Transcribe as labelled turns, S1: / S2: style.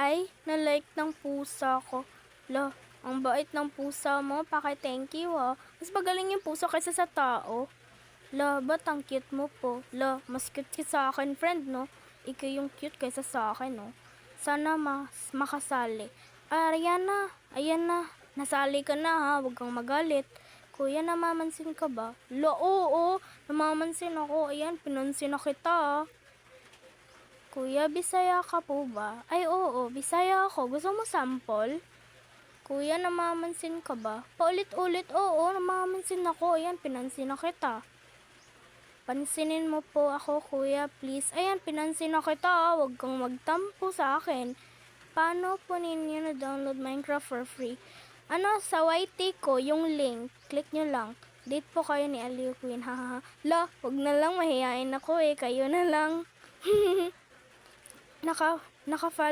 S1: Ay, na-like ng pusa ko. Lo, ang bait ng pusa mo, paki-thank you ah. Mas magaling yung pusa kaysa sa tao. La, ba't ang cute mo po? La, mas cute ka sa akin, friend, no? Ikaw yung cute kaysa sa akin, no? Sana mas makasali. Ayan na. Nasali ka na ha, huwag kang magalit. Kuya, namamansin ka ba? La, oo, namamansin ako. Ayan, pinansin na kita ah. Kuya, Bisaya ka po ba? Ay, oo, Bisaya ako. Gusto mo sample? Kuya, namamansin ka ba? Paulit-ulit, oo, namamansin ako. Ayan, pinansin na kita. Pansinin mo po ako, kuya, please. Ayan, pinansin na kita. Huwag kang magtampo sa akin. Paano po ninyo na-download Minecraft for free? Ano, sa YT ko, yung link. Click nyo lang. Date po kayo ni Aliu Queen, hahaha. La, wag na lang, mahihain ako eh. Kayo na lang. Naka-follow